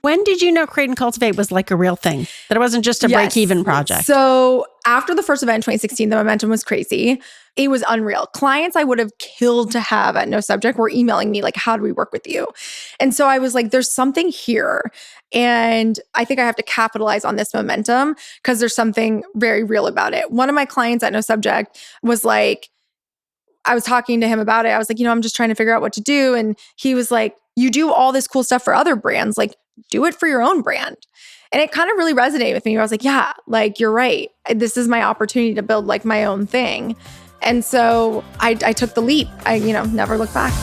When did you know Create and Cultivate was like a real thing? That it wasn't just a break-even project? So after the first event in 2016, the momentum was crazy. It was unreal. Clients I would have killed to have at No Subject were emailing me like, how do we work with you? And so I was like, there's something here. And I think I have to capitalize on this momentum because there's something very real about it. One of my clients at No Subject was like, I was talking to him about it. I was like, I'm just trying to figure out what to do. And he was like, you do all this cool stuff for other brands. Like, do it for your own brand. And it kind of really resonated with me. I was like, yeah, like, you're right. This is my opportunity to build like my own thing. And so I took the leap. I never looked back.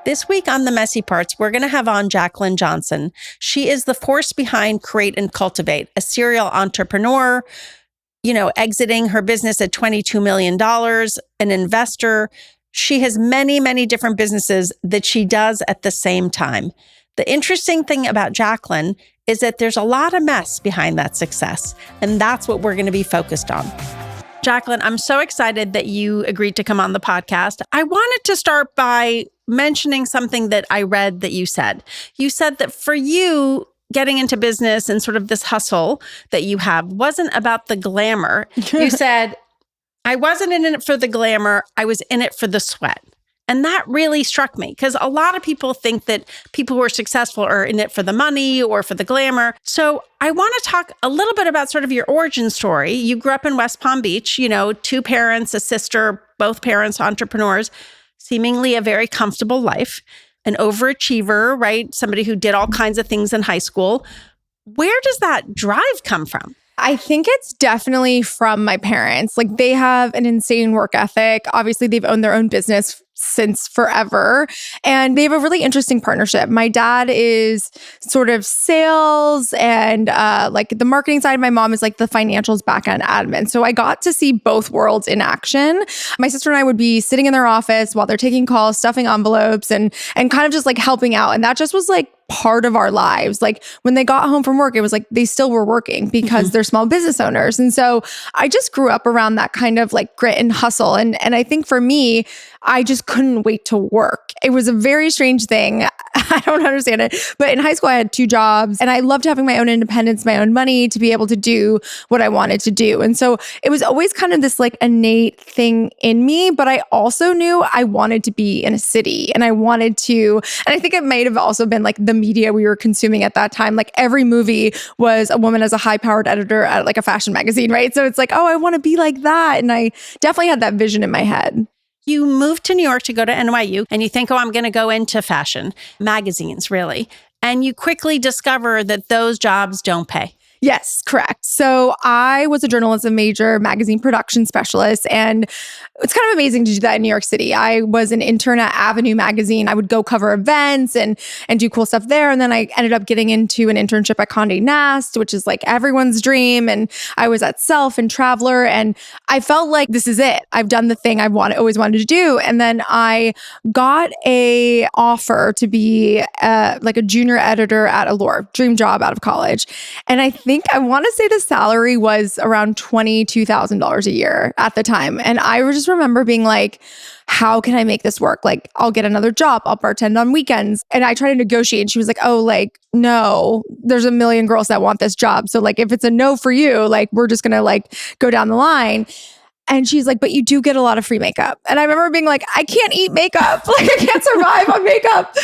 This week on The Messy Parts, we're going to have on Jaclyn Johnson. She is the force behind Create and Cultivate, a serial entrepreneur, exiting her business at $22 million, an investor. She has many, many different businesses that she does at the same time. The interesting thing about Jaclyn is that there's a lot of mess behind that success, and that's what we're going to be focused on. Jaclyn, I'm so excited that you agreed to come on the podcast. I wanted to start by mentioning something that I read that you said. You said that for you, getting into business and sort of this hustle that you have wasn't about the glamour. You said, I wasn't in it for the glamour. I was in it for the sweat. And that really struck me because a lot of people think that people who are successful are in it for the money or for the glamour. So I want to talk a little bit about sort of your origin story. You grew up in West Palm Beach, 2 parents, a sister, both parents entrepreneurs, seemingly a very comfortable life, an overachiever, right? Somebody who did all kinds of things in high school. Where does that drive come from? I think it's definitely from my parents. Like, they have an insane work ethic. Obviously, they've owned their own business since forever. And they have a really interesting partnership. My dad is sort of sales and like the marketing side. My mom is like the financials back end admin. So I got to see both worlds in action. My sister and I would be sitting in their office while they're taking calls, stuffing envelopes and kind of just like helping out. And that just was like part of our lives. Like, when they got home from work, it was like they still were working because they're small business owners. And so I just grew up around that kind of like grit and hustle. And I think for me, I just couldn't wait to work. It was a very strange thing. I don't understand it. But in high school, I had 2 jobs and I loved having my own independence, my own money to be able to do what I wanted to do. And so it was always kind of this like innate thing in me, but I also knew I wanted to be in a city and I wanted to, and I think it might have also been like the media we were consuming at that time. Like, every movie was a woman as a high-powered editor at like a fashion magazine, right? So it's like, oh, I want to be like that. And I definitely had that vision in my head. You moved to New York to go to NYU and you think, oh, I'm going to go into fashion magazines, really. And you quickly discover that those jobs don't pay. Yes, correct. So I was a journalism major, magazine production specialist, and it's kind of amazing to do that in New York City. I was an intern at Avenue magazine. I would go cover events and do cool stuff there. And then I ended up getting into an internship at Condé Nast, which is like everyone's dream. And I was at Self and Traveler, and I felt like this is it. I've done the thing I've always wanted to do. And then I got a offer to be like a junior editor at Allure, dream job out of college. And I want to say the salary was around $22,000 a year at the time. And I just remember being like, how can I make this work? Like, I'll get another job. I'll bartend on weekends. And I tried to negotiate. And she was like, oh, like, no, there's a million girls that want this job. So like, if it's a no for you, like, we're just going to like go down the line. And she's like, but you do get a lot of free makeup. And I remember being like, I can't eat makeup. Like, I can't survive on makeup.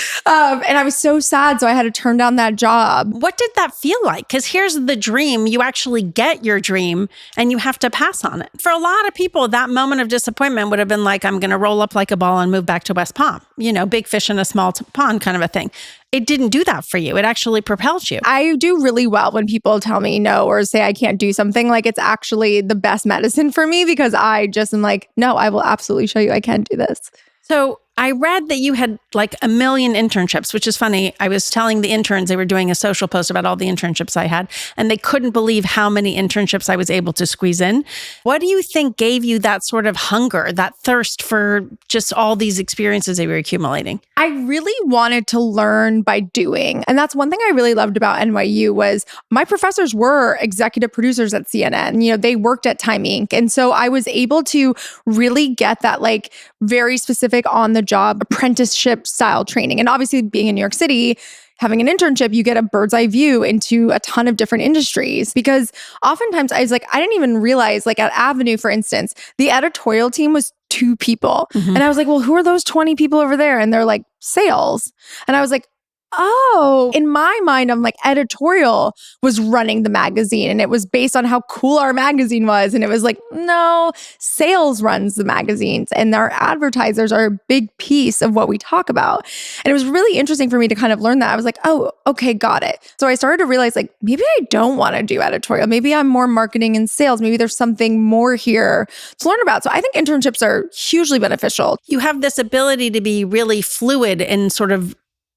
And I was so sad. So I had to turn down that job. What did that feel like? Because here's the dream. You actually get your dream and you have to pass on it. For a lot of people, that moment of disappointment would have been like, I'm going to roll up like a ball and move back to West Palm. Big fish in a small pond kind of a thing. It didn't do that for you. It actually propelled you. I do really well when people tell me no or say I can't do something. Like, it's actually the best medicine for me because I just am like, no, I will absolutely show you I can do this. So I read that you had like 1 million internships, which is funny. I was telling the interns, they were doing a social post about all the internships I had, and they couldn't believe how many internships I was able to squeeze in. What do you think gave you that sort of hunger, that thirst for just all these experiences that you were accumulating? I really wanted to learn by doing. And that's one thing I really loved about NYU was my professors were executive producers at CNN. They worked at Time Inc. And so I was able to really get that like very specific on the job apprenticeship style training. And obviously being in New York City, having an internship, you get a bird's eye view into a ton of different industries, because oftentimes I was like, I didn't even realize, like at Avenue, for instance, the editorial team was 2 people. Mhm. And I was like, well, who are those 20 people over there? And they're like, sales. And I was like, oh, in my mind, I'm like, editorial was running the magazine and it was based on how cool our magazine was. And it was like, no, sales runs the magazines and our advertisers are a big piece of what we talk about. And it was really interesting for me to kind of learn that. I was like, oh, okay, got it. So I started to realize, like, maybe I don't want to do editorial. Maybe I'm more marketing and sales. Maybe there's something more here to learn about. So I think internships are hugely beneficial. You have this ability to be really fluid in sort of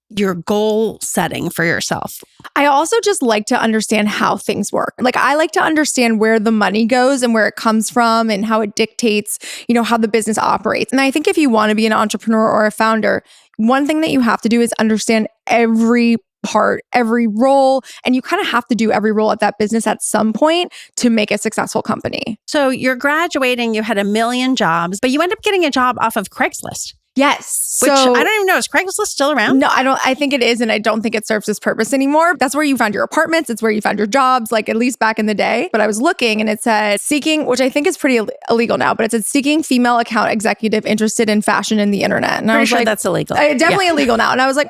your goal setting for yourself. I also just like to understand how things work. Like, I like to understand where the money goes and where it comes from and how it dictates, how the business operates. And I think if you want to be an entrepreneur or a founder, one thing that you have to do is understand every part, every role, and you kind of have to do every role at that business at some point to make a successful company. So you're graduating, you had a million jobs, but you end up getting a job off of Craigslist. Yes. Which I don't even know. Is Craigslist still around? No, I don't. I think it is. And I don't think it serves this purpose anymore. That's where you found your apartments. It's where you found your jobs, like at least back in the day. But I was looking and it said seeking, which I think is pretty illegal now, but it said seeking female account executive interested in fashion and the internet. And I was sure like, that's illegal. Definitely illegal now. And I was like,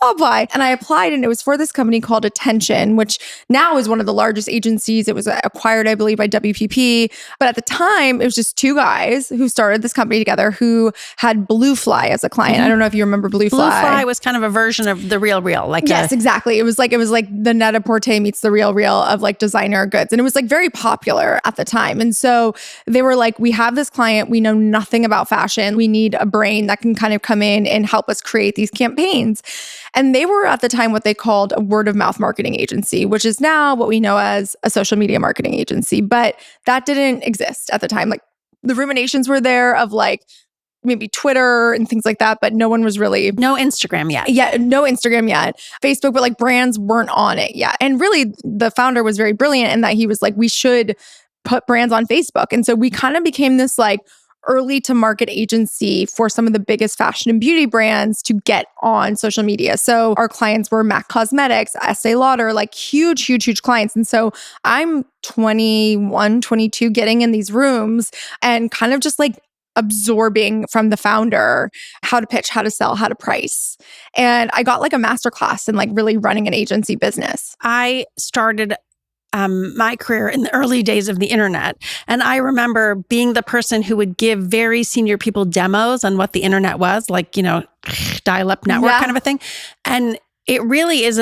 I'll apply. And I applied and it was for this company called Attention, which now is one of the largest agencies. It was acquired, I believe, by WPP. But at the time, it was just 2 guys who started this company together who had Bluefly as a client. I don't know if you remember Bluefly. Bluefly was kind of a version of the Real Real. Yes, exactly. It was like the Net-a-Porter meets the Real Real of like designer goods. And it was like very popular at the time. And so they were like, we have this client. We know nothing about fashion. We need a brain that can kind of come in and help us create these campaigns. And they were at the time what they called a word of mouth marketing agency, which is now what we know as a social media marketing agency. But that didn't exist at the time. Like, the ruminations were there of like maybe Twitter and things like that, but no one was really... No Instagram yet. Yeah, no Instagram yet. Facebook, but like brands weren't on it yet. And really, the founder was very brilliant in that he was like, we should put brands on Facebook. And so we kind of became this like early to market agency for some of the biggest fashion and beauty brands to get on social media. So our clients were MAC Cosmetics, Estee Lauder, like huge clients. And so I'm 21, 22 getting in these rooms and kind of just like absorbing from the founder how to pitch, how to sell, how to price. And I got like a masterclass in like really running an agency business. I started my career in the early days of the internet. And I remember being the person who would give very senior people demos on what the internet was, like, dial-up network kind of a thing. And it really is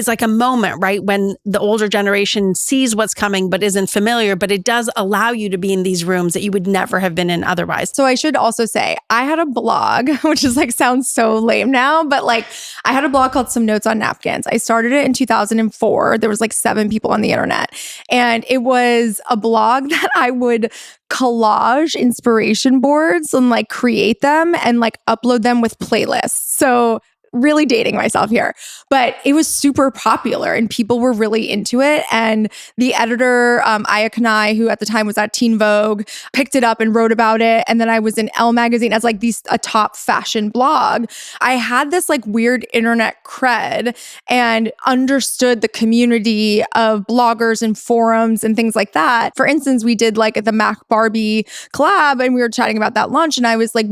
like a moment, right? When the older generation sees what's coming, but isn't familiar, but it does allow you to be in these rooms that you would never have been in otherwise. So I should also say, I had a blog, which is like, sounds so lame now, but like I had a blog called Some Notes on Napkins. I started it in 2004. There was like 7 people on the internet. And it was a blog that I would collage inspiration boards and like create them and like upload them with playlists. So really dating myself here, but it was super popular and people were really into it. And the editor, Aya Kanai, who at the time was at Teen Vogue, picked it up and wrote about it. And then I was in Elle magazine as like a top fashion blog. I had this like weird internet cred and understood the community of bloggers and forums and things like that. For instance, we did like the Mac Barbie collab and we were chatting about that lunch. And I was like,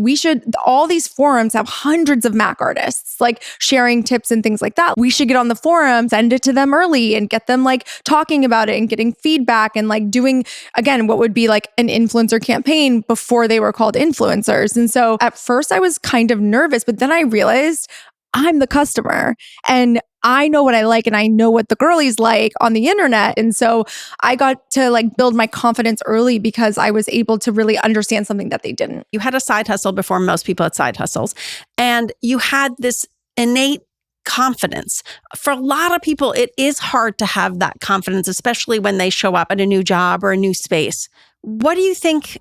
all these forums have hundreds of Mac artists, like sharing tips and things like that. We should get on the forum, send it to them early and get them like talking about it and getting feedback and like doing, again, what would be like an influencer campaign before they were called influencers. And so at first I was kind of nervous, but then I realized I'm the customer and I know what I like and I know what the girlies like on the internet. And so I got to like build my confidence early because I was able to really understand something that they didn't. You had a side hustle before most people had side hustles, and you had this innate confidence. For a lot of people, it is hard to have that confidence, especially when they show up at a new job or a new space. What do you think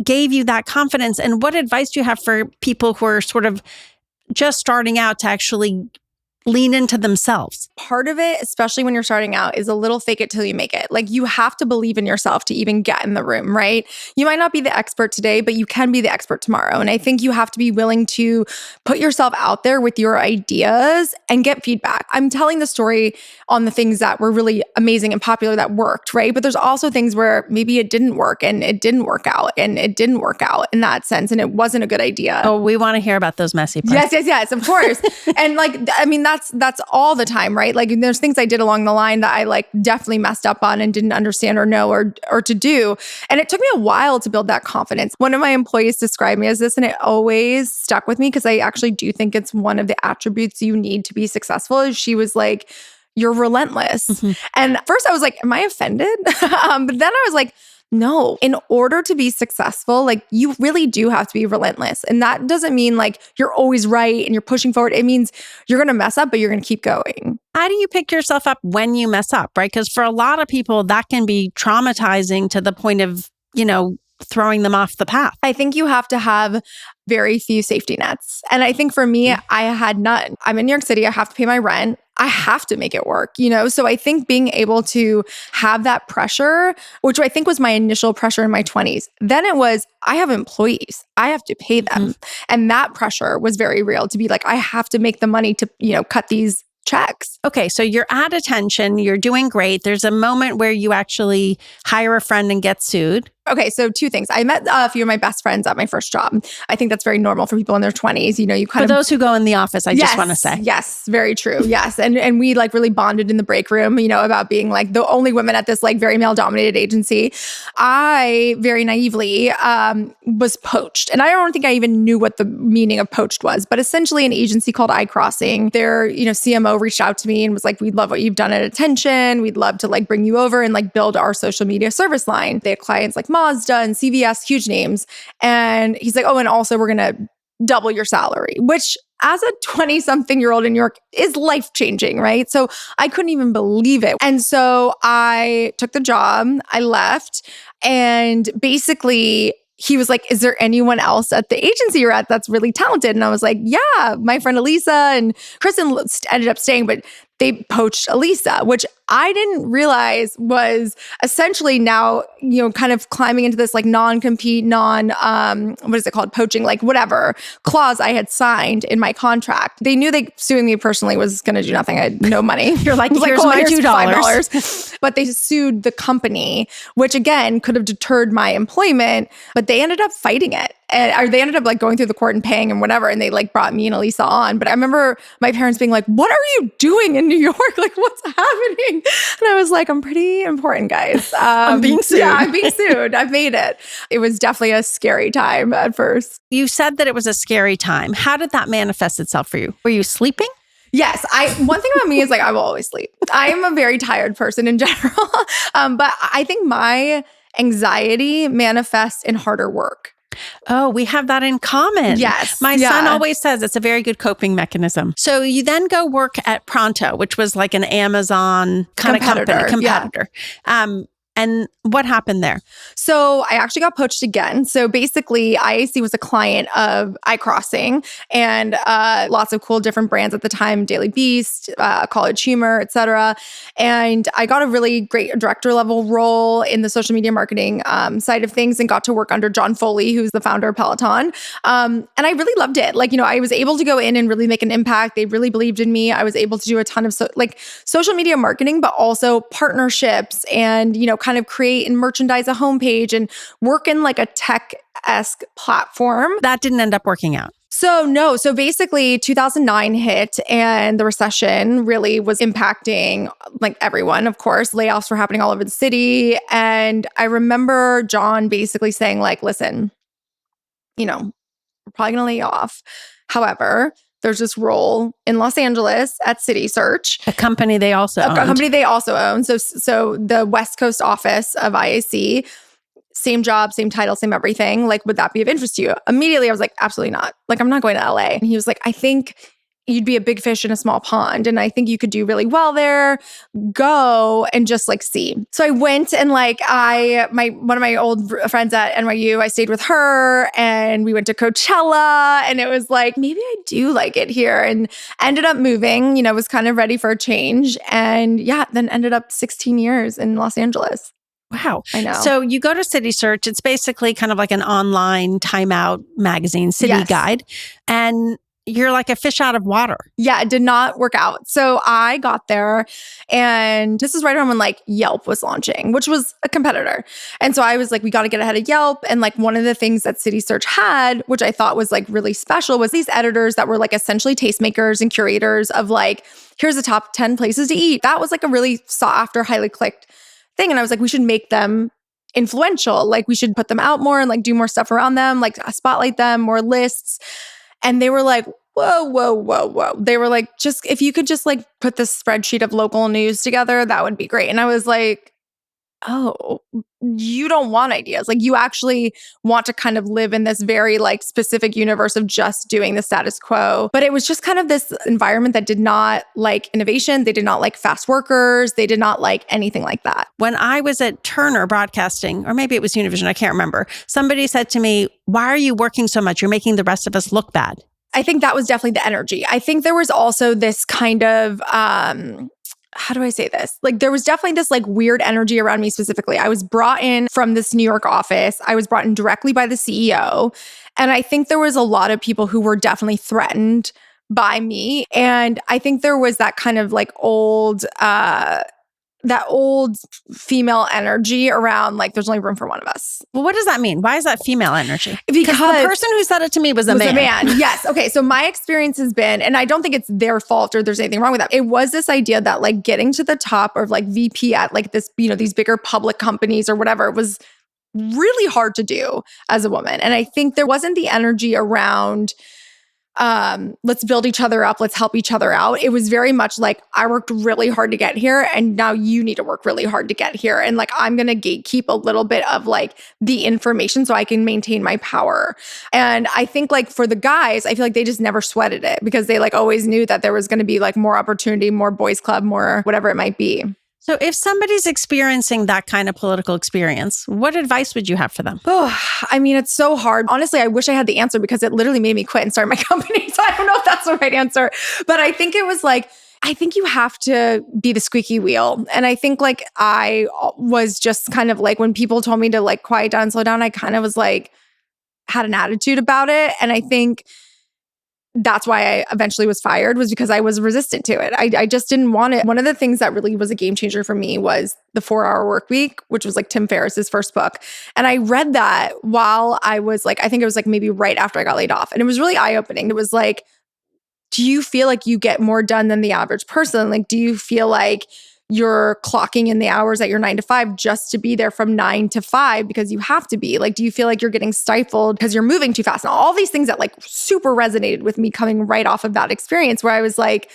gave you that confidence? And what advice do you have for people who are sort of just starting out to actually lean into themselves. Part of it, especially when you're starting out, is a little fake it till you make it. Like you have to believe in yourself to even get in the room, right? You might not be the expert today, but you can be the expert tomorrow. And I think you have to be willing to put yourself out there with your ideas and get feedback. I'm telling the story on the things that were really amazing and popular that worked, right? But there's also things where maybe it didn't work and it didn't work out and it didn't work out in that sense. And it wasn't a good idea. Oh, we want to hear about those messy parts. Yes, of course. And like, I mean, that's all the time, right? Like there's things I did along the line that I like definitely messed up on and didn't understand or know or to do. And it took me a while to build that confidence. One of my employees described me as this, and it always stuck with me because I actually do think it's one of the attributes you need to be successful. Is she was like, you're relentless. Mm-hmm. And at first I was like, am I offended? But then I was like, no, in order to be successful, like you really do have to be relentless. And that doesn't mean like you're always right and you're pushing forward. It means you're going to mess up, but you're going to keep going. How do you pick yourself up when you mess up, right? Because for a lot of people, that can be traumatizing to the point of, throwing them off the path. I think you have to have very few safety nets. And I think for me, I had none. I'm in New York City. I have to pay my rent. I have to make it work, So I think being able to have that pressure, which I think was my initial pressure in my 20s, then it was, I have employees. I have to pay them. Mm-hmm. And that pressure was very real to be like, I have to make the money to, cut these checks. Okay, so you're at attention, you're doing great. There's a moment where you actually hire a friend and get sued. Okay, so two things. I met a few of my best friends at my first job. I think that's very normal for people in their 20s. You kind of... For those who go in the office, I just want to say. Yes, very true. Yes. And we like really bonded in the break room, about being like the only women at this like very male-dominated agency. I very naively was poached. And I don't think I even knew what the meaning of poached was. But essentially an agency called iCrossing, their CMO reached out to me and was like, we'd love what you've done at Attention. We'd love to like bring you over and like build our social media service line. They had clients like Mazda and CVS, huge names. And he's like, oh, and also we're going to double your salary, which as a 20-something-year-old in New York is life-changing, right? So I couldn't even believe it. And so I took the job, I left, and basically he was like, is there anyone else at the agency you're at that's really talented? And I was like, yeah, my friend Elisa and Kristen ended up staying, but they poached Elisa, which I didn't realize was essentially now, kind of climbing into this like non-compete, what is it called? Poaching, like whatever clause I had signed in my contract. They knew suing me personally was going to do nothing. I had no money. You're like, here's my $2. But they sued the company, which again could have deterred my employment, but they ended up fighting it. And they ended up like going through the court and paying and whatever. And they like brought me and Elisa on. But I remember my parents being like, what are you doing in New York? Like, what's happening? And I was like, I'm pretty important, guys. I'm being sued. Yeah, I'm being sued. I've made it. It was definitely a scary time at first. You said that it was a scary time. How did that manifest itself for you? Were you sleeping? Yes. One thing about me is like, I will always sleep. I am a very tired person in general. But I think my anxiety manifests in harder work. Oh, we have that in common. Yes. My son always says it's a very good coping mechanism. So you then go work at Pronto, which was like an Amazon kind of competitor. Yeah. And what happened there? So I actually got poached again. So basically, IAC was a client of iCrossing and lots of cool different brands at the time, Daily Beast, College Humor, etc. And I got a really great director level role in the social media marketing side of things and got to work under John Foley, who's the founder of Peloton. And I really loved it. Like, I was able to go in and really make an impact. They really believed in me. I was able to do a ton of social media marketing, but also partnerships and, kind of create and merchandise a homepage and work in like a tech-esque platform. That didn't end up working out. So no. So basically 2009 hit and the recession really was impacting like everyone, of course. Layoffs were happening all over the city. And I remember John basically saying like, listen, we're probably going to lay you off. However, there's this role in Los Angeles at City Search. A company they also own. So the West Coast office of IAC, same job, same title, same everything. Like, would that be of interest to you? Immediately, I was like, absolutely not. Like, I'm not going to LA. And he was like, I think you'd be a big fish in a small pond. And I think you could do really well there. Go and just like see. So I went and like one of my old friends at NYU, I stayed with her and we went to Coachella, and it was like, maybe I do like it here, and ended up moving, was kind of ready for a change. And yeah, then ended up 16 years in Los Angeles. Wow. I know. So you go to City Search. It's basically kind of like an online timeout magazine, city guide. And you're like a fish out of water. Yeah, it did not work out. So I got there, and this is right around when like Yelp was launching, which was a competitor. And so I was like, we got to get ahead of Yelp. And like one of the things that City Search had, which I thought was like really special, was these editors that were like essentially tastemakers and curators of like, here's the top 10 places to eat. That was like a really sought after, highly clicked thing. And I was like, we should make them influential. Like we should put them out more and like do more stuff around them, like spotlight them, more lists. And they were like, whoa, whoa, whoa, whoa. They were like, just if you could just like put this spreadsheet of local news together, that would be great. And I was like, oh, you don't want ideas. Like you actually want to kind of live in this very like specific universe of just doing the status quo. But it was just kind of this environment that did not like innovation. They did not like fast workers. They did not like anything like that. When I was at Turner Broadcasting, or maybe it was Univision, I can't remember, somebody said to me, why are you working so much? You're making the rest of us look bad. I think that was definitely the energy. I think there was also this kind of, how do I say this? Like there was definitely this like weird energy around me specifically. I was brought in from this New York office. I was brought in directly by the CEO. And I think there was a lot of people who were definitely threatened by me. And I think there was that kind of like that old female energy around like, there's only room for one of us. Well, what does that mean? Why is that female energy? Because the person who said it to me was a man. Yes. Okay. So my experience has been, and I don't think it's their fault or there's anything wrong with that. It was this idea that like getting to the top of like VP at like this, these bigger public companies or whatever was really hard to do as a woman. And I think there wasn't the energy around, let's build each other up, let's help each other out. It was very much like, I worked really hard to get here, and now you need to work really hard to get here. And like, I'm going to gatekeep a little bit of like the information so I can maintain my power. And I think like for the guys, I feel like they just never sweated it because they like always knew that there was going to be like more opportunity, more boys club, more whatever it might be. So if somebody's experiencing that kind of political experience, what advice would you have for them? Oh, I mean, it's so hard. Honestly, I wish I had the answer because it literally made me quit and start my company. So I don't know if that's the right answer. But I think it was like, I think you have to be the squeaky wheel. And I think like I was just kind of like, when people told me to like quiet down, slow down, I kind of was like, had an attitude about it. And I think that's why I eventually was fired, was because I was resistant to it. I just didn't want it. One of the things that really was a game changer for me was the 4-Hour Workweek, which was like Tim Ferriss's first book. And I read that while I was like, I think it was like maybe right after I got laid off. And it was really eye-opening. It was like, do you feel like you get more done than the average person? Like, do you feel like you're clocking in the hours at your 9 to 5 just to be there from 9 to 5 because you have to be? Like, do you feel like you're getting stifled because you're moving too fast? And all these things that like super resonated with me coming right off of that experience, where I was like,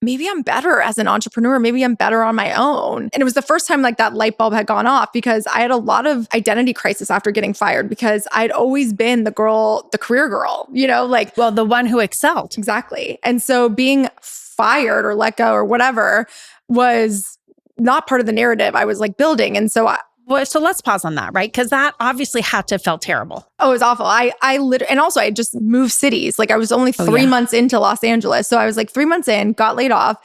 maybe I'm better as an entrepreneur. Maybe I'm better on my own. And it was the first time like that light bulb had gone off, because I had a lot of identity crisis after getting fired, because I'd always been the girl, the career girl, like, well, the one who excelled. Exactly. And so being fired or let go or whatever was not part of the narrative I was like building. And so so let's pause on that, right? Because that obviously had to have felt terrible. Oh, it was awful. I literally, and also I just moved cities. Like I was only 3 months into Los Angeles. So I was like 3 months in, got laid off.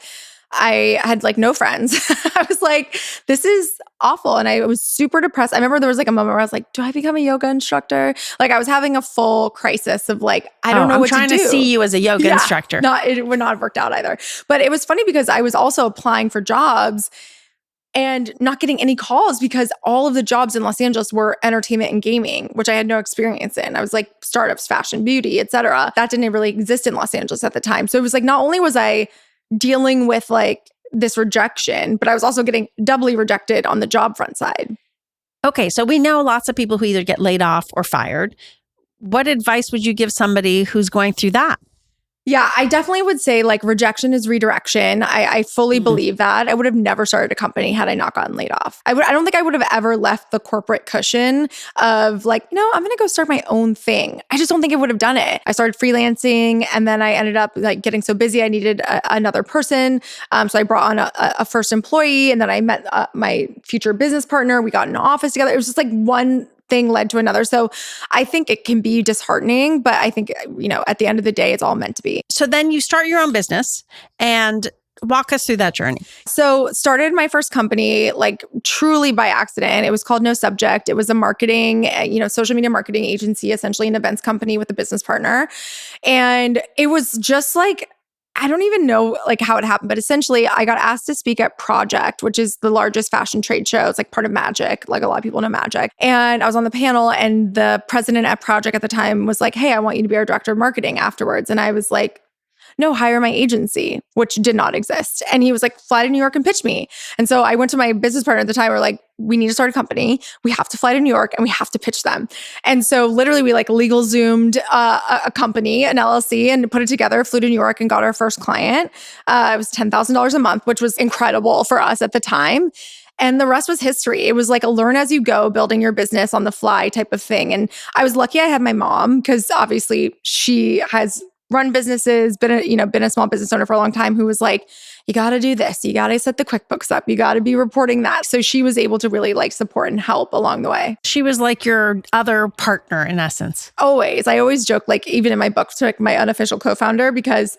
I had like no friends. I was like, this is awful. And I was super depressed. I remember there was like a moment where I was like, do I become a yoga instructor? Like I was having a full crisis of like, I don't know what to do. I'm trying to see you as a yoga instructor. It would not have worked out either. But it was funny because I was also applying for jobs and not getting any calls, because all of the jobs in Los Angeles were entertainment and gaming, which I had no experience in. I was like startups, fashion, beauty, etc. That didn't really exist in Los Angeles at the time. So it was like, not only was I dealing with like this rejection, but I was also getting doubly rejected on the job front side. Okay, so we know lots of people who either get laid off or fired. What advice would you give somebody who's going through that? Yeah, I definitely would say like rejection is redirection. I fully believe that. I would have never started a company had I not gotten laid off. I don't think I would have ever left the corporate cushion of like, I'm going to go start my own thing. I just don't think I would have done it. I started freelancing and then I ended up like getting so busy. I needed another person. So I brought on a first employee and then I met my future business partner. We got in an office together. It was just like one thing led to another. So I think it can be disheartening, but I think, at the end of the day, it's all meant to be. So then you start your own business and walk us through that journey. So started my first company, like truly by accident. It was called No Subject. It was a marketing, social media marketing agency, essentially an events company with a business partner. And it was just like, I don't even know like how it happened, but essentially I got asked to speak at Project, which is the largest fashion trade show. It's like part of Magic. Like a lot of people know Magic. And I was on the panel and the president at Project at the time was like, hey, I want you to be our director of marketing afterwards. And I was like, no, hire my agency, which did not exist. And he was like, fly to New York and pitch me. And so I went to my business partner at the time. We're like, we need to start a company. We have to fly to New York and we have to pitch them. And so literally we like legal zoomed a company, an LLC, and put it together, flew to New York and got our first client. It was $10,000 a month, which was incredible for us at the time. And the rest was history. It was like a learn as you go, building your business on the fly type of thing. And I was lucky I had my mom because obviously she has run businesses, been a small business owner for a long time, who was like, you got to do this. You got to set the QuickBooks up. You got to be reporting that. So she was able to really like support and help along the way. She was like your other partner in essence. Always. I always joke, like even in my book, to like my unofficial co-founder, because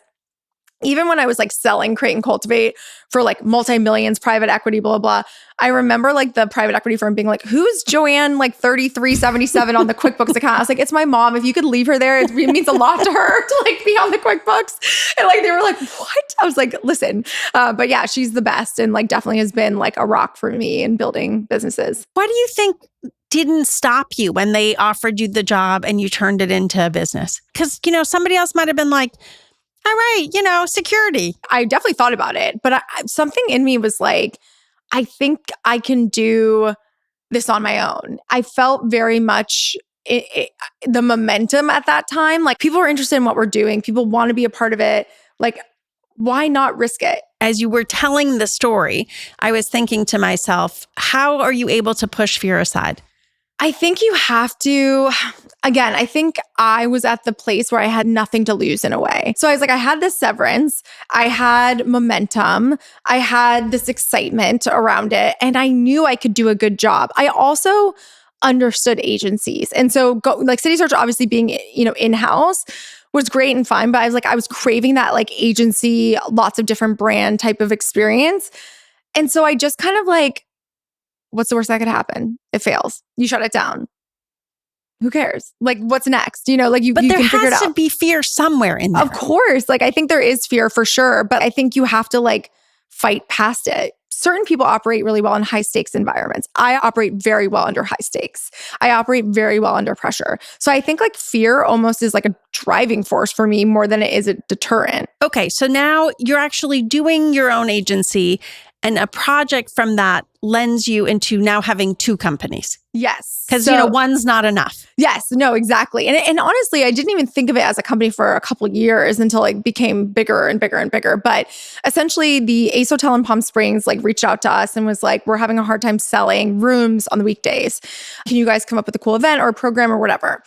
even when I was like selling Create and Cultivate for like multi-millions, private equity, blah, blah, blah, I remember like the private equity firm being like, who's Joanne like 3377 on the QuickBooks account? I was like, it's my mom. If you could leave her there, it means a lot to her to like be on the QuickBooks. And like, they were like, what? I was like, listen, but yeah, she's the best and like definitely has been like a rock for me in building businesses. What do you think didn't stop you when they offered you the job and you turned it into a business? Because, somebody else might have been like, all right, security. I definitely thought about it, but something in me was like, I think I can do this on my own. I felt very much the momentum at that time. Like people were interested in what we're doing. People want to be a part of it. Like, why not risk it? As you were telling the story, I was thinking to myself, how are you able to push fear aside? I think you have to, again, I think I was at the place where I had nothing to lose in a way. So I was like, I had this severance, I had momentum, I had this excitement around it, and I knew I could do a good job. I also understood agencies. And so like City Search obviously being, in-house was great and fine, but I was craving that like agency, lots of different brand type of experience. And so I just kind of like, what's the worst that could happen? It fails. You shut it down. Who cares? Like, what's next? Like you can figure it out. But there has to be fear somewhere in there. Of course. Like, I think there is fear for sure, but I think you have to like fight past it. Certain people operate really well in high stakes environments. I operate very well under high stakes. I operate very well under pressure. So I think like fear almost is like a driving force for me more than it is a deterrent. Okay. So now you're actually doing your own agency, and a project from that lends you into now having two companies. Yes. Because, one's not enough. Yes. No, exactly. And honestly, I didn't even think of it as a company for a couple of years until it became bigger and bigger and bigger. But essentially, the Ace Hotel in Palm Springs like reached out to us and was like, we're having a hard time selling rooms on the weekdays. Can you guys come up with a cool event or a program or whatever?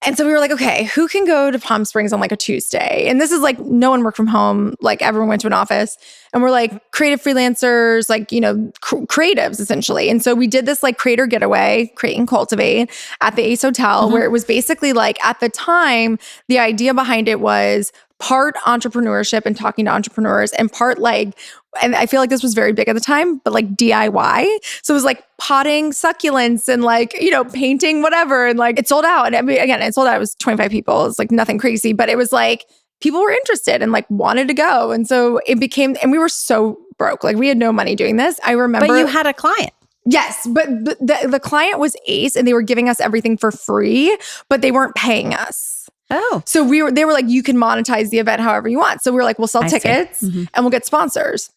And so we were like, okay, who can go to Palm Springs on like a Tuesday? And this is like no one worked from home. Like everyone went to an office and we're like creative freelancers, like, creatives essentially. And so we did this like creator getaway, Create and Cultivate at the Ace Hotel, where it was basically like at the time, the idea behind it was part entrepreneurship and talking to entrepreneurs and part like, and I feel like this was very big at the time, but like DIY. So it was like potting succulents and like, painting whatever. And like it sold out. And I mean, again, it sold out. It was 25 people. It's like nothing crazy, but it was like people were interested and like wanted to go. And so it became, and we were so broke. Like we had no money doing this. I remember. But you had a client. Yes, but the client was Ace and they were giving us everything for free, but they weren't paying us. Oh. So they were like, you can monetize the event however you want. So we were like, we'll sell tickets and we'll get sponsors.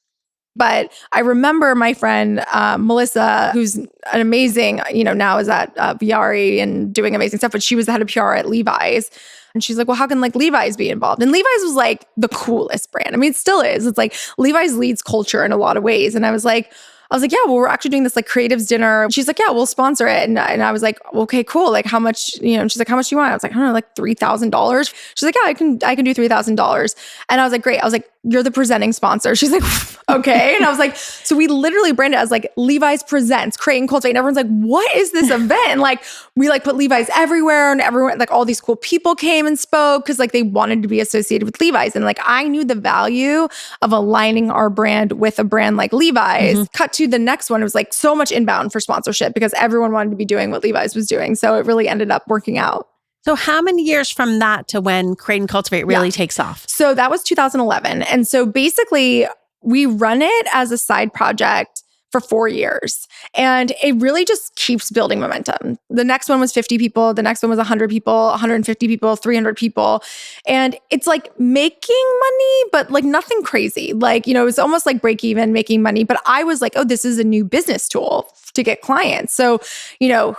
But I remember my friend, Melissa, who's an amazing, now is at Viari and doing amazing stuff, but she was the head of PR at Levi's. And she's like, well, how can like Levi's be involved? And Levi's was like the coolest brand. I mean, it still is. It's like Levi's leads culture in a lot of ways. And I was like, yeah, well, we're actually doing this like creatives dinner. She's like, yeah, we'll sponsor it. And I was like, okay, cool. Like how much, and she's like, how much do you want? I was like, I don't know, like $3,000. She's like, yeah, I can do $3,000. And I was like, great. I was like, you're the presenting sponsor. She's like, okay. And I was like, so we literally branded it as like Levi's Presents, Create and Cultivate. And everyone's like, what is this event? And like, we like put Levi's everywhere and everyone, like all these cool people came and spoke because like they wanted to be associated with Levi's. And like, I knew the value of aligning our brand with a brand like Levi's. Cut to the next one, it was like so much inbound for sponsorship because everyone wanted to be doing what Levi's was doing. So it really ended up working out. So how many years from that to when Create and Cultivate really takes off? So that was 2011. And so basically we run it as a side project for 4 years. And it really just keeps building momentum. The next one was 50 people. The next one was 100 people, 150 people, 300 people. And it's like making money, but like nothing crazy. Like, it was almost like break even, making money. But I was like, oh, this is a new business tool to get clients. So,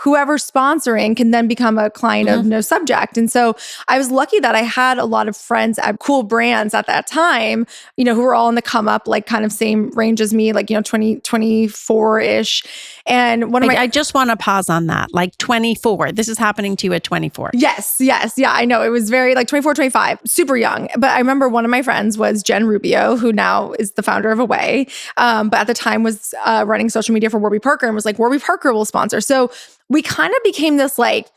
whoever's sponsoring can then become a client of No Subject. And so I was lucky that I had a lot of friends at cool brands at that time, who were all in the come up, like kind of same range as me, like, 24-ish. And I just want to pause on that. Like 24. This is happening to you at 24. Yes. Yeah, I know. It was very like 24, 25, super young. But I remember one of my friends was Jen Rubio, who now is the founder of Away. But at the time was running social media for Warby Parker and was like, Warby Parker will sponsor. So we kind of became this like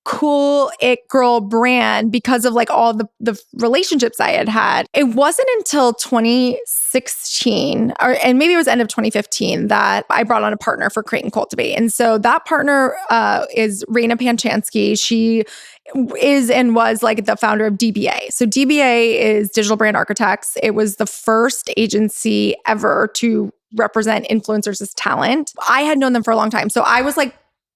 cool it girl brand because of like all the relationships I had had. It wasn't until 2016 and maybe it was end of 2015 that I brought on a partner for Create and Cultivate. And so that partner is Raina Panchansky. She is and was like the founder of DBA. So DBA is Digital Brand Architects. It was the first agency ever to represent influencers as talent. I had known them for a long time. So I was like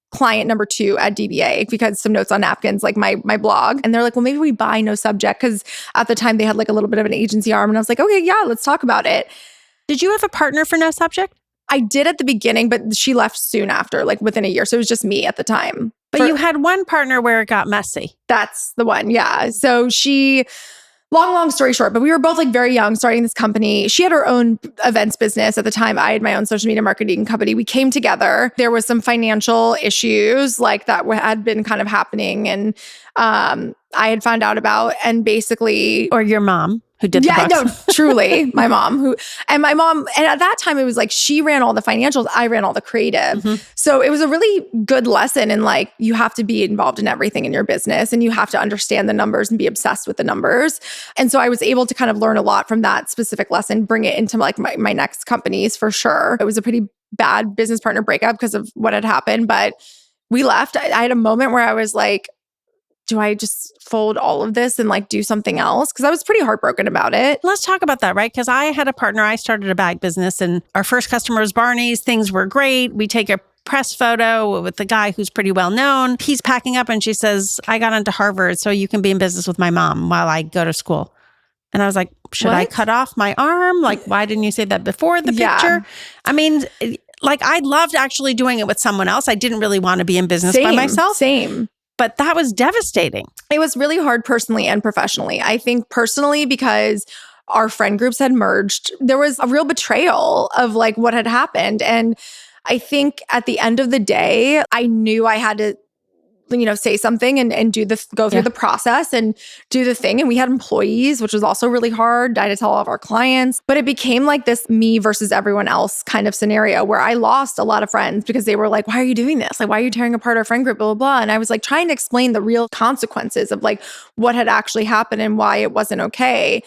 client number 2 at DBA because some notes on napkins, like my blog. And they're like, well, maybe we buy No Subject. Because at the time they had like a little bit of an agency arm. And I was like, okay, yeah, let's talk about it. Did you have a partner for No Subject? I did at the beginning, but she left soon after, like within a year. So it was just me at the time. But you had one partner where it got messy. That's the one. Yeah. So long story short, but we were both like very young starting this company. She had her own events business at the time. I had my own social media marketing company. We came together. There was some financial issues like that had been kind of happening. And I had found out about and basically... Or your mom who did the books. No, truly. My mom and at that time it was like she ran all the financials, I ran all the creative. So it was a really good lesson in like, you have to be involved in everything in your business and you have to understand the numbers and be obsessed with the numbers. And so I was able to kind of learn a lot from that specific lesson, bring it into like my next companies for sure. It was a pretty bad business partner breakup because of what had happened, but we left. I had a moment where I was like, do I just fold all of this and like do something else? Because I was pretty heartbroken about it. Let's talk about that, right? Because I had a partner, I started a bag business and our first customer was Barney's. Things were great. We take a press photo with the guy who's pretty well known. He's packing up and she says, I got into Harvard so you can be in business with my mom while I go to school. And I was like, should I cut off my arm? Like, why didn't you say that before the picture? I mean, like I loved actually doing it with someone else. I didn't really want to be in business by myself. Same. But that was devastating. It was really hard personally and professionally. I think personally because our friend groups had merged, there was a real betrayal of like what had happened. And I think at the end of the day, I knew I had to, say something and go through the process and do the thing. And we had employees, which was also really hard. I had to tell all of our clients, but it became like this me versus everyone else kind of scenario where I lost a lot of friends because they were like, why are you doing this? Like, why are you tearing apart our friend group, blah, blah, blah. And I was like trying to explain the real consequences of like what had actually happened and why it wasn't okay.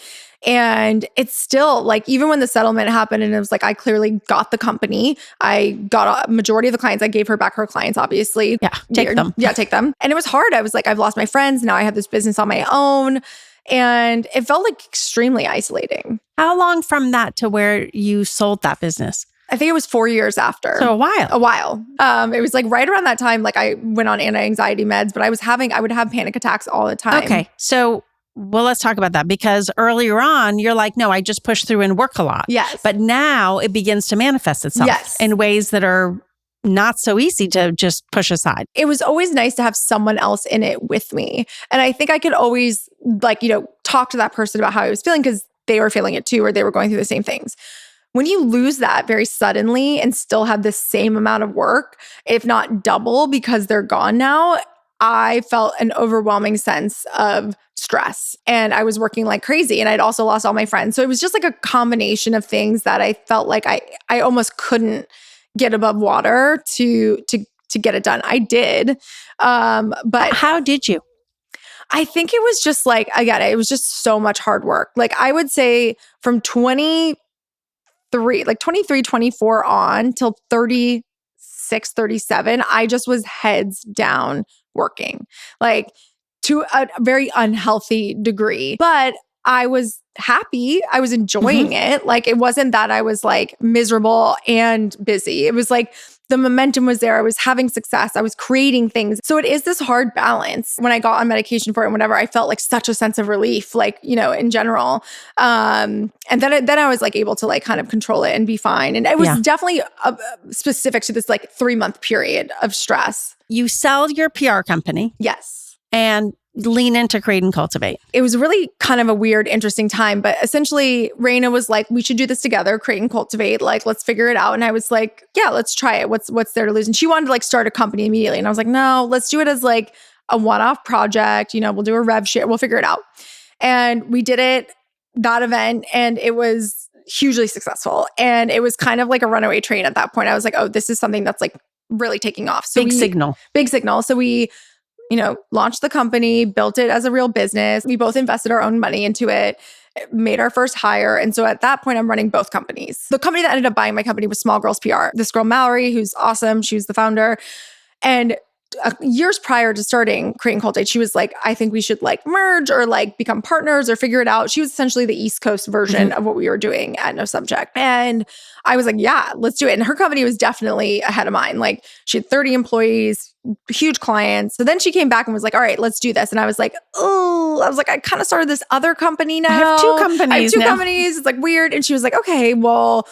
And it's still like, even when the settlement happened and it was like, I clearly got the company, I got a majority of the clients, I gave her back her clients, obviously. Yeah, take them. Yeah, take them. And it was hard. I was like, I've lost my friends. Now I have this business on my own. And it felt like extremely isolating. How long from that to where you sold that business? I think it was 4 years after. So a while. It was like right around that time, like I went on anti-anxiety meds, but I would have panic attacks all the time. Okay. So Well, let's talk about that, because earlier on, you're like, no, I just push through and work a lot. Yes. But now it begins to manifest itself Yes. in ways that are not so easy to just push aside. It was always nice to have someone else in it with me. And I think I could always talk to that person about how I was feeling because they were feeling it too, or they were going through the same things. When you lose that very suddenly and still have the same amount of work, if not double because they're gone now, I felt an overwhelming sense of stress, and I was working like crazy, and I'd also lost all my friends. So it was just like a combination of things that I felt like I almost couldn't get above water to get it done. I did. But how did you? I think it was just like, again, it was just so much hard work. Like I would say from 23, 24 on till 36, 37, I just was heads down working, like to a very unhealthy degree. But I was happy. I was enjoying it. Like it wasn't that I was like miserable and busy. It was like the momentum was there. I was having success. I was creating things. So it is this hard balance. When I got on medication for it and whatever, I felt like such a sense of relief, like, in general. And then I was like able to like kind of control it and be fine. And it was definitely specific to this like 3-month period of stress. You sell your PR company. Yes. And lean into Create and Cultivate. It was really kind of a weird, interesting time. But essentially, Raina was like, we should do this together, Create and Cultivate. Like, let's figure it out. And I was like, yeah, let's try it. What's there to lose? And she wanted to like start a company immediately. And I was like, no, let's do it as like a one-off project. We'll do a rev share. We'll figure it out. And we did it, that event, and it was hugely successful. And it was kind of like a runaway train at that point. I was like, oh, this is something that's like really taking off. So Big signal. So we launched the company, built it as a real business. We both invested our own money into it, made our first hire. And so at that point, I'm running both companies. The company that ended up buying my company was Small Girls PR. This girl, Mallory, who's awesome, she was the founder. And years prior to starting Create and Cultivate, she was like, I think we should like merge or like become partners or figure it out. She was essentially the East Coast version of what we were doing at No Subject. And I was like, yeah, let's do it. And her company was definitely ahead of mine. Like she had 30 employees, huge clients. So then she came back and was like, all right, let's do this. And I was like, I kind of started this other company now. I have two companies. It's like weird. And she was like, okay, well,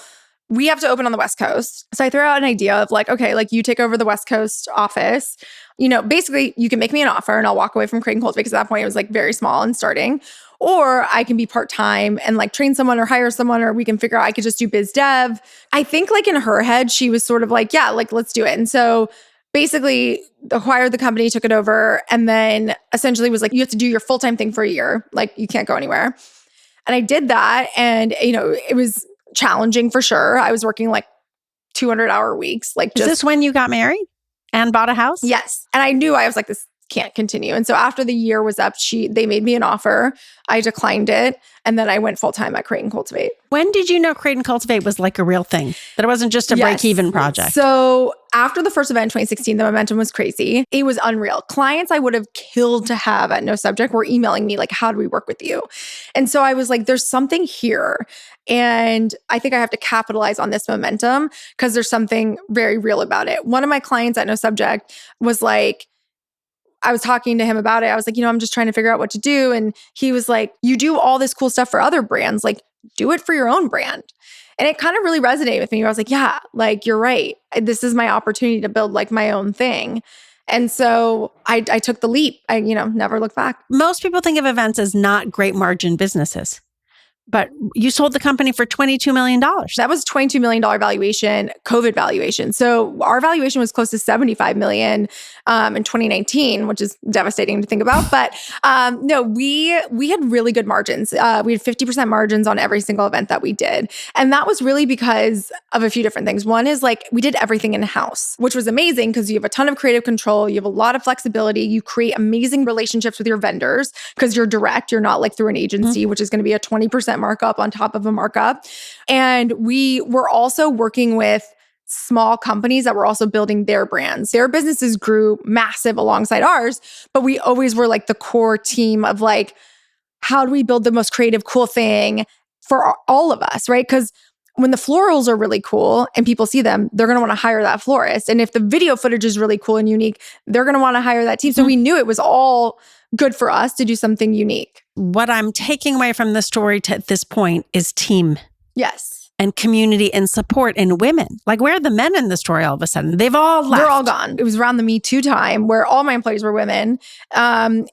we have to open on the West Coast. So I threw out an idea of like, okay, like you take over the West Coast office. Basically you can make me an offer and I'll walk away from Create and Cultivate because at that point it was like very small and starting. Or I can be part-time and like train someone or hire someone, or we can figure out I could just do biz dev. I think like in her head, she was sort of like, yeah, like let's do it. And so basically acquired the company, took it over, and then essentially was like, you have to do your full-time thing for a year. Like you can't go anywhere. And I did that. And, it was challenging for sure. I was working like 200-hour weeks. Like, is this when you got married and bought a house? Yes. And I knew, I was like, this can't continue. And so after the year was up, they made me an offer. I declined it. And then I went full-time at Create and Cultivate. When did you know Create and Cultivate was like a real thing? That it wasn't just a break-even project? So after the first event in 2016, the momentum was crazy. It was unreal. Clients I would have killed to have at No Subject were emailing me like, how do we work with you? And so I was like, there's something here. And I think I have to capitalize on this momentum because there's something very real about it. One of my clients at No Subject was like, I was talking to him about it. I was like, I'm just trying to figure out what to do. And he was like, you do all this cool stuff for other brands, like do it for your own brand. And it kind of really resonated with me. I was like, yeah, like you're right. This is my opportunity to build like my own thing. And so I took the leap. I, never looked back. Most people think of events as not great margin businesses. But you sold the company for $22 million. That was $22 million valuation, COVID valuation. So our valuation was close to $75 million in 2019, which is devastating to think about. But no, we had really good margins. We had 50% margins on every single event that we did. And that was really because of a few different things. One is like we did everything in-house, which was amazing because you have a ton of creative control. You have a lot of flexibility. You create amazing relationships with your vendors because you're direct. You're not like through an agency, which is going to be a 20% markup on top of a markup. And we were also working with small companies that were also building their brands. Their businesses grew massive alongside ours, but we always were like the core team of like, how do we build the most creative, cool thing for all of us, right? Because when the florals are really cool and people see them, they're going to want to hire that florist. And if the video footage is really cool and unique, they're going to want to hire that team. So we knew it was all good for us to do something unique. What I'm taking away from the story at this point is team. Yes. And community and support in women. Like, where are the men in the story all of a sudden? They've all left. They're all gone. It was around the Me Too time where all my employees were women. And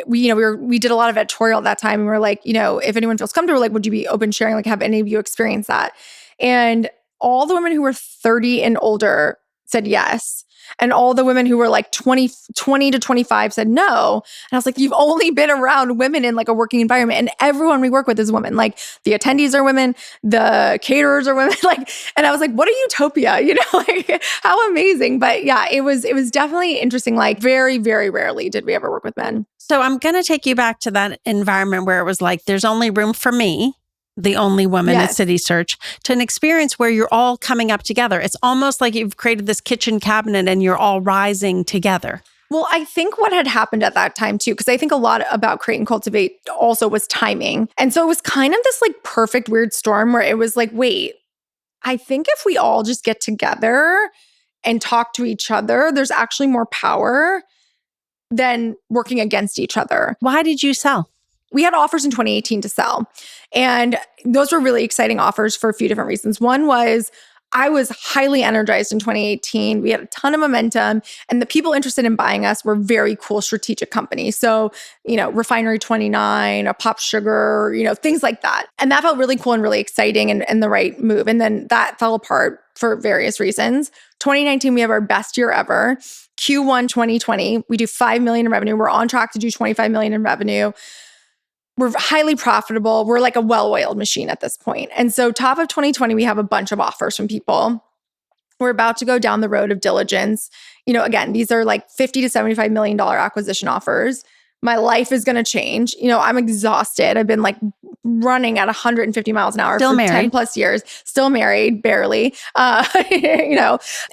we did a lot of editorial at that time. And we were like, if anyone feels comfortable, like, would you be open sharing? Like, have any of you experienced that? And all the women who were 30 and older said yes. And all the women who were like 20 to 25 said no. And I was like, you've only been around women in like a working environment. And everyone we work with is women. Like the attendees are women, the caterers are women. And I was like, what a utopia, like how amazing. But yeah, it was definitely interesting. Like very, very rarely did we ever work with men. So I'm going to take you back to that environment where it was like, there's only room for me, the only woman at City Search, to an experience where you're all coming up together. It's almost like you've created this kitchen cabinet and you're all rising together. Well, I think what had happened at that time too, because I think a lot about Create and Cultivate also was timing. And so it was kind of this like perfect weird storm where it was like, wait, I think if we all just get together and talk to each other, there's actually more power than working against each other. Why did you sell? We had offers in 2018 to sell. And those were really exciting offers for a few different reasons. One was I was highly energized in 2018. We had a ton of momentum, and the people interested in buying us were very cool strategic companies. So, Refinery 29, a Pop Sugar, things like that. And that felt really cool and really exciting and the right move. And then that fell apart for various reasons. 2019, we have our best year ever. Q1 2020, we do $5 million in revenue. We're on track to do $25 million in revenue. We're highly profitable. We're like a well-oiled machine at this point. And so top of 2020, we have a bunch of offers from people. We're about to go down the road of diligence. Again, these are like $50 to $75 million acquisition offers. My life is going to change. I'm exhausted. I've been like running at 150 miles an hour still for married. 10 plus years, still married, barely. And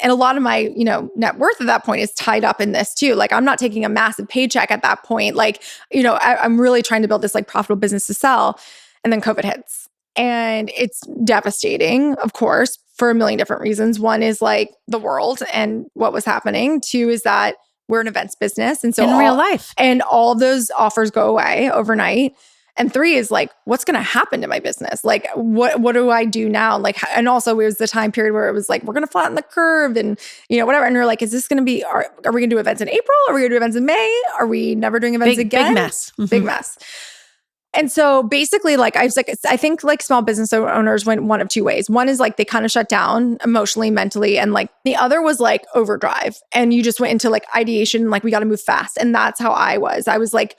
a lot of my, net worth at that point is tied up in this too. Like I'm not taking a massive paycheck at that point. Like, I'm really trying to build this like profitable business to sell. And then COVID hits. And it's devastating, of course, for a million different reasons. One is like the world and what was happening. Two is that we're an events business. And so in real life. And all of those offers go away overnight. And three is like, what's going to happen to my business? Like, what do I do now? Like, and also it was the time period where it was like, we're going to flatten the curve and, whatever. And we're like, is this going to be, are we going to do events in April? Are we going to do events in May? Are we never doing events again? Big mess. Mm-hmm. Big mess. And so basically, like, I think like small business owners went one of two ways. One is like they kind of shut down emotionally, mentally. And like the other was like overdrive. And you just went into like ideation, like we got to move fast. And that's how I was. I was like,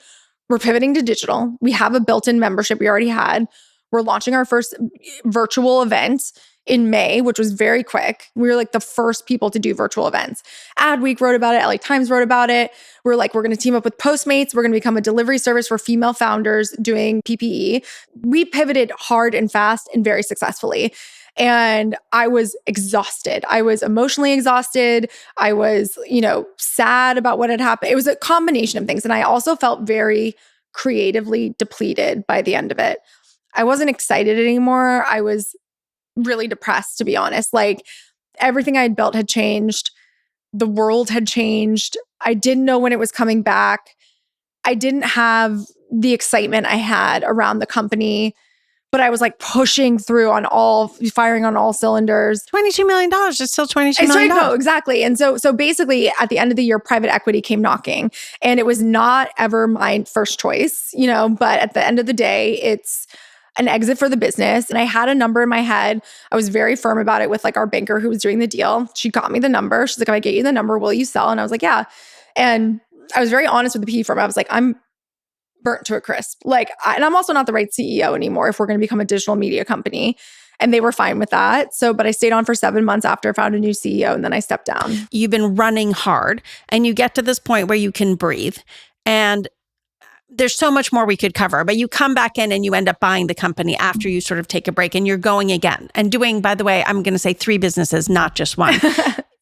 we're pivoting to digital. We have a built-in membership we already had. We're launching our first virtual event in May, which was very quick. We were like the first people to do virtual events. Adweek wrote about it. LA Times wrote about it. We're like, we're going to team up with Postmates. We're going to become a delivery service for female founders doing PPE. We pivoted hard and fast and very successfully. And I was exhausted. I was emotionally exhausted. I was, sad about what had happened. It was a combination of things. And I also felt very creatively depleted by the end of it. I wasn't excited anymore. I was really depressed, to be honest. Like everything I had built had changed. The world had changed. I didn't know when it was coming back. I didn't have the excitement I had around the company, but I was like pushing through firing on all cylinders. $22 million is still $22 million. No, exactly. And so basically at the end of the year, private equity came knocking, and it was not ever my first choice, but at the end of the day, it's an exit for the business. And I had a number in my head. I was very firm about it with like our banker who was doing the deal. She got me the number. She's like, if I get you the number, will you sell? And I was like, yeah. And I was very honest with the PE firm. I was like, I'm burnt to a crisp. And I'm also not the right CEO anymore if we're going to become a digital media company. And they were fine with that. But I stayed on for 7 months after I found a new CEO, and then I stepped down. You've been running hard and you get to this point where you can breathe. And there's so much more we could cover, but you come back in and you end up buying the company after you sort of take a break, and you're going again and doing, by the way, I'm going to say 3 businesses, not just one.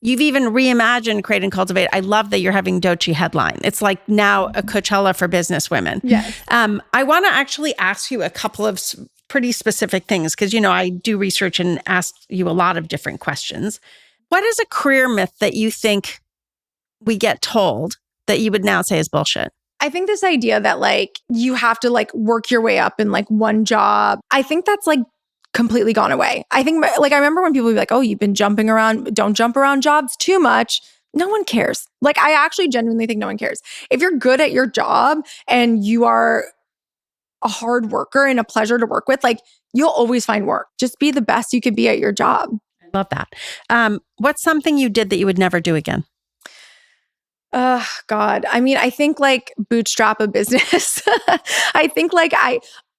You've even reimagined Create and Cultivate. I love that you're having Doechii headline. It's like now a Coachella for business women. Yes. I want to actually ask you a couple of pretty specific things because, I do research and ask you a lot of different questions. What is a career myth that you think we get told that you would now say is bullshit? I think this idea that like you have to like work your way up in like one job, I think that's like completely gone away. I think like I remember when people would be like, oh, you've been jumping around, don't jump around jobs too much. No one cares. Like I actually genuinely think no one cares. If you're good at your job and you are a hard worker and a pleasure to work with, like you'll always find work. Just be the best you can be at your job. I love that. What's something you did that you would never do again? God. I mean, I think like bootstrap a business. I think like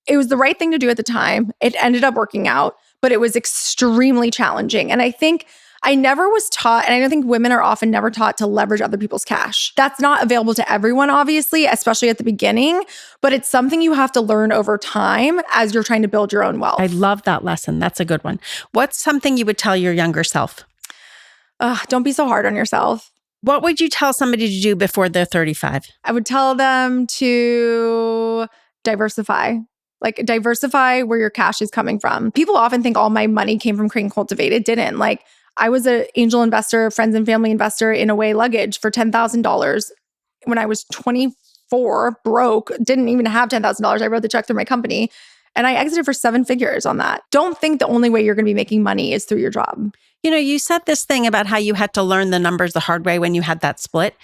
it was the right thing to do at the time. It ended up working out, but it was extremely challenging. And I think I never was taught, and I don't think women are often never taught to leverage other people's cash. That's not available to everyone, obviously, especially at the beginning, but it's something you have to learn over time as you're trying to build your own wealth. I love that lesson. That's a good one. What's something you would tell your younger self? Don't be so hard on yourself. What would you tell somebody to do before they're 35? I would tell them to diversify. Like diversify where your cash is coming from. People often think all my money came from Create Cultivate. It didn't. Like I was an angel investor, friends and family investor in Away luggage for $10,000 when I was 24, broke, didn't even have $10,000. I wrote the check through my company and I exited for 7 figures on that. Don't think the only way you're going to be making money is through your job. You said this thing about how you had to learn the numbers the hard way when you had that split.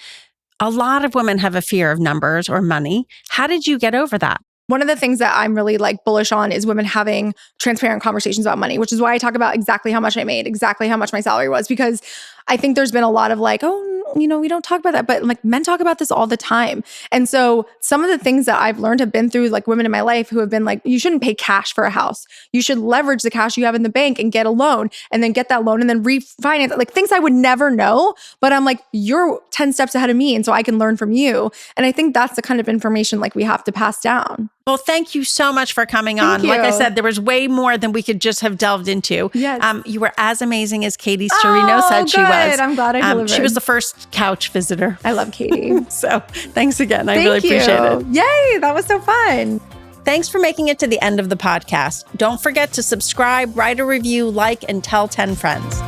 A lot of women have a fear of numbers or money. How did you get over that? One of the things that I'm really like bullish on is women having transparent conversations about money, which is why I talk about exactly how much I made, exactly how much my salary was, because I think there's been a lot of like, oh, we don't talk about that, but like men talk about this all the time. And so some of the things that I've learned have been through like women in my life who have been like, you shouldn't pay cash for a house. You should leverage the cash you have in the bank and get a loan and then get that loan and then refinance it. Like things I would never know, but I'm like, you're 10 steps ahead of me. And so I can learn from you. And I think that's the kind of information like we have to pass down. Well, thank you so much for coming on. Like I said, there was way more than we could just have delved into. Yes. You were as amazing as Katie Storino said she was. I'm glad I delivered. She was the first couch visitor. I love Katie. So thanks again. I really appreciate it. Yay, that was so fun. Thanks for making it to the end of the podcast. Don't forget to subscribe, write a review, like, and tell 10 friends.